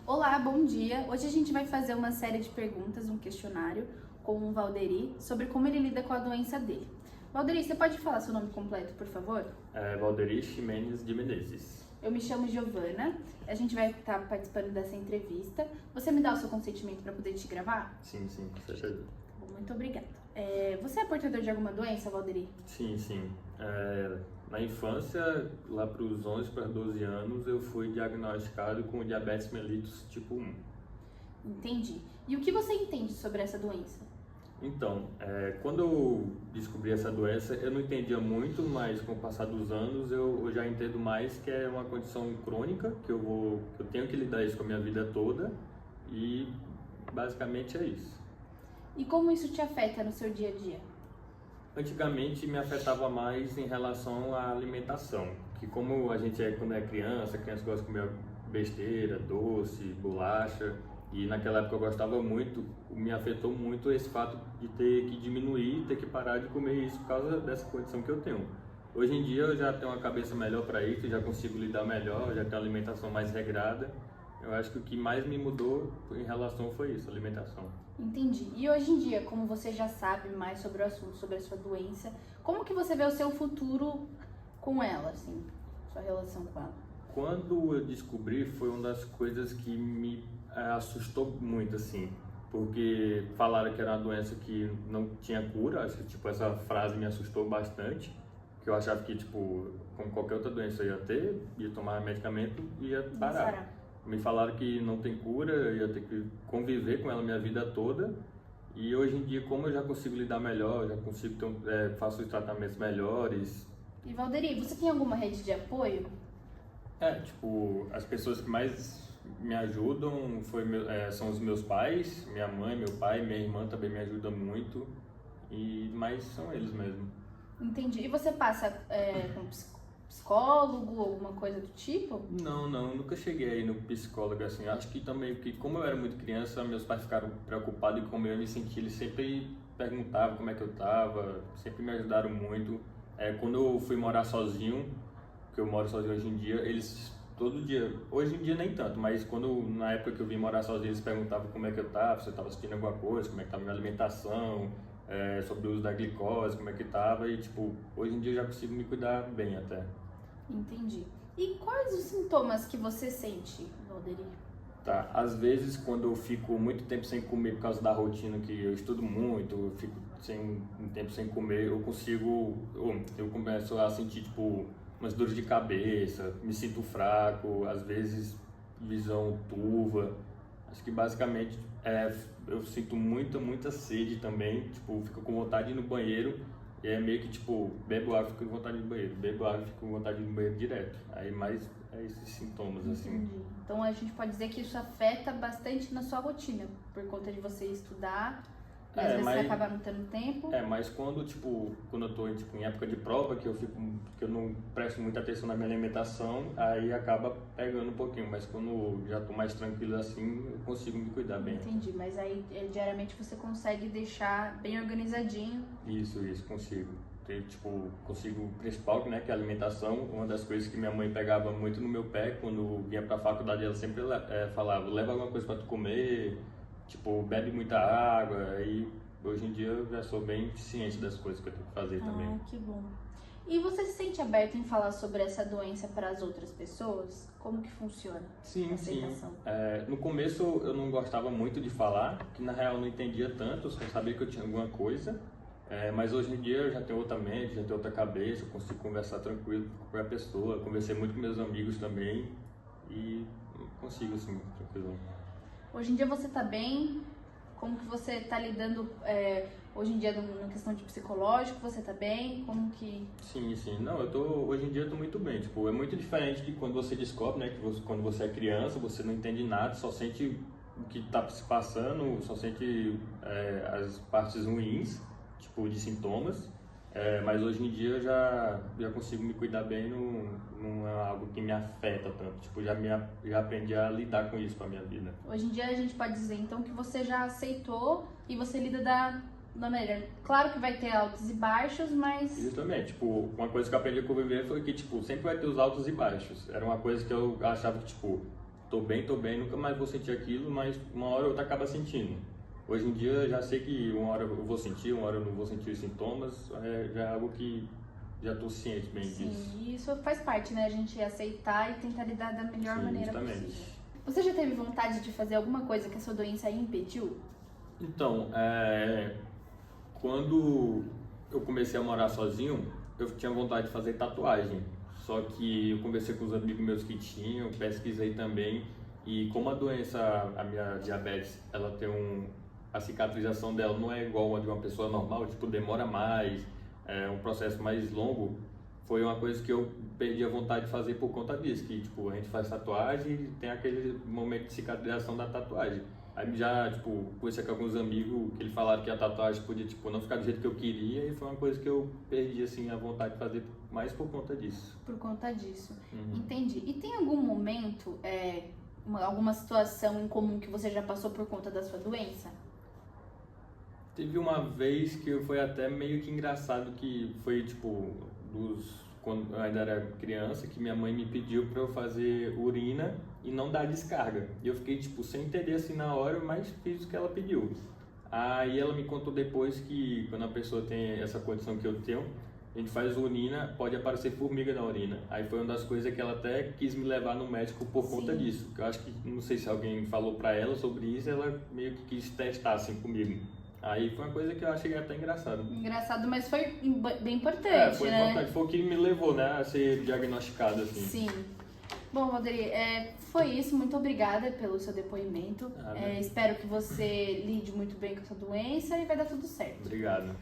Olá, bom dia! Hoje a gente vai fazer uma série de perguntas, um questionário com o Valderi sobre como ele lida com a doença dele. Valderi, você pode falar seu nome completo, por favor? Valderi Ximenes de Menezes. Eu me chamo Giovana, a gente vai estar participando dessa entrevista. Você me dá o seu consentimento para poder te gravar? Sim, com certeza. Bom, muito obrigada. Você é portador de alguma doença, Valderi? Sim. Na infância, lá para os 11 para 12 anos, eu fui diagnosticado com diabetes mellitus tipo 1. Entendi. E o que você entende sobre essa doença? Então, quando eu descobri essa doença, eu não entendia muito, mas com o passar dos anos eu já entendo mais que é uma condição crônica, que eu tenho que lidar isso com a minha vida toda e basicamente é isso. E como isso te afeta no seu dia a dia? Antigamente me afetava mais em relação à alimentação, que como a gente quando é criança, a criança gosta de comer besteira, doce, bolacha, e naquela época eu gostava muito, me afetou muito esse fato de ter que diminuir, ter que parar de comer isso por causa dessa condição que eu tenho. Hoje em dia eu já tenho uma cabeça melhor para isso, já consigo lidar melhor, já tenho uma alimentação mais regrada. Eu acho que o que mais me mudou em relação foi isso, a alimentação. Entendi. E hoje em dia, como você já sabe mais sobre o assunto, sobre a sua doença, como que você vê o seu futuro com ela, assim, sua relação com ela? Quando eu descobri, foi uma das coisas que me assustou muito, assim, porque falaram que era uma doença que não tinha cura. Acho que, tipo, essa frase me assustou bastante, que eu achava que, tipo, como qualquer outra doença eu ia tomar medicamento e ia parar. Me falaram que não tem cura, eu ia ter que conviver com ela minha vida toda. E hoje em dia, como eu já consigo lidar melhor, já consigo faço os tratamentos melhores. E Valderi, você tem alguma rede de apoio? Tipo, as pessoas que mais me ajudam são os meus pais, minha mãe, meu pai, minha irmã também me ajuda muito, mas são eles mesmo. Entendi. E você passa com psicólogo, alguma coisa do tipo? Não, nunca cheguei aí no psicólogo, assim. Acho que também, porque como eu era muito criança, meus pais ficaram preocupados e como eu me senti, eles sempre perguntavam como é que eu tava, sempre me ajudaram muito. Quando eu fui morar sozinho, que eu moro sozinho hoje em dia, eles todo dia, hoje em dia nem tanto, mas na época que eu vim morar sozinho, eles perguntavam como é que eu tava, se eu tava sentindo alguma coisa, como é que tava a minha alimentação, sobre o uso da glicose, como é que tava, e tipo, hoje em dia eu já consigo me cuidar bem até. Entendi. E quais os sintomas que você sente, Valderi? Tá, às vezes quando eu fico muito tempo sem comer por causa da rotina que eu estudo muito, eu fico um tempo sem comer, eu começo a sentir tipo umas dores de cabeça, me sinto fraco, às vezes visão turva. Acho que basicamente eu sinto muita sede também, tipo, fico com vontade de ir no banheiro. E é meio que tipo, bebo água e fico com vontade de ir no banheiro, bebo água e fico com vontade de ir no banheiro direto. Aí mais esses sintomas, assim. Entendi. Então a gente pode dizer que isso afeta bastante na sua rotina, por conta de você estudar, e às vezes você acaba não tendo tempo. Mas quando eu tô em época de prova, que eu não presto muita atenção na minha alimentação, aí acaba pegando um pouquinho, mas quando eu já tô mais tranquilo assim, eu consigo me cuidar bem. Entendi, mas aí diariamente você consegue deixar bem organizadinho. Isso, consigo. Consigo, o principal, né, que é a alimentação. Uma das coisas que minha mãe pegava muito no meu pé, quando vinha pra faculdade, ela sempre falava, leva alguma coisa pra tu comer, tipo, bebe muita água. E hoje em dia eu já sou bem ciente das coisas que eu tenho que fazer também. Ah, que bom. E você se sente aberto em falar sobre essa doença para as outras pessoas? Como que funciona a aceitação? No começo eu não gostava muito de falar, que na real eu não entendia tanto, eu só sabia que eu tinha alguma coisa. Mas hoje em dia eu já tenho outra mente, já tenho outra cabeça, eu consigo conversar tranquilo com qualquer pessoa, conversei muito com meus amigos também e consigo assim, tranquilo. Hoje em dia você tá bem? Como que você tá lidando hoje em dia na questão de psicológico? Você tá bem? Como que... Sim. Não, hoje em dia eu tô muito bem. Tipo, é muito diferente de quando você descobre, né, quando você é criança, você não entende nada, só sente o que tá se passando, só sente as partes ruins, tipo, de sintomas. Mas hoje em dia eu já consigo me cuidar bem, não é algo que me afeta tanto. Tipo, já aprendi a lidar com isso pra minha vida. Hoje em dia a gente pode dizer então que você já aceitou e você lida da maneira. Claro que vai ter altos e baixos, mas... Justamente, tipo, uma coisa que eu aprendi a conviver foi que, tipo, sempre vai ter os altos e baixos. Era uma coisa que eu achava que, tipo, tô bem, nunca mais vou sentir aquilo, mas uma hora ou outra acaba sentindo. Hoje em dia eu já sei que uma hora eu vou sentir, uma hora eu não vou sentir os sintomas, já é algo que já tô ciente bem disso. Sim, isso faz parte, né? A gente aceitar e tentar lidar da melhor maneira justamente. possível. Você já teve vontade de fazer alguma coisa que a sua doença impediu? Então, quando eu comecei a morar sozinho, eu tinha vontade de fazer tatuagem. Só que eu conversei com os amigos meus que tinham, pesquisei também. E como a doença, a minha diabetes, ela tem a cicatrização dela não é igual a de uma pessoa normal, tipo, demora mais, é um processo mais longo. Foi uma coisa que eu perdi a vontade de fazer por conta disso, que, tipo, a gente faz tatuagem e tem aquele momento de cicatrização da tatuagem. Aí já, tipo, conversei com alguns amigos que eles falaram que a tatuagem podia, tipo, não ficar do jeito que eu queria, e foi uma coisa que eu perdi, assim, a vontade de fazer mais por conta disso. Por conta disso. Entendi. E tem algum momento, alguma situação em comum que você já passou por conta da sua doença? Teve uma vez que foi até meio que engraçado, que foi, tipo, quando eu ainda era criança, que minha mãe me pediu para eu fazer urina e não dar descarga. E eu fiquei, tipo, sem entender assim na hora, mas fiz o que ela pediu. Aí ela me contou depois que quando a pessoa tem essa condição que eu tenho, a gente faz urina, pode aparecer formiga na urina. Aí foi uma das coisas que ela até quis me levar no médico por conta disso. Eu acho que, não sei se alguém falou para ela sobre isso, ela meio que quis testar assim comigo. Aí foi uma coisa que eu achei até engraçado. Engraçado, mas foi bem importante, foi né? importante. Foi o que me levou, né, a ser diagnosticado, assim. Sim. Bom, Valderi, foi isso. Muito obrigada pelo seu depoimento. Espero que você lide muito bem com essa doença e vai dar tudo certo. Obrigado.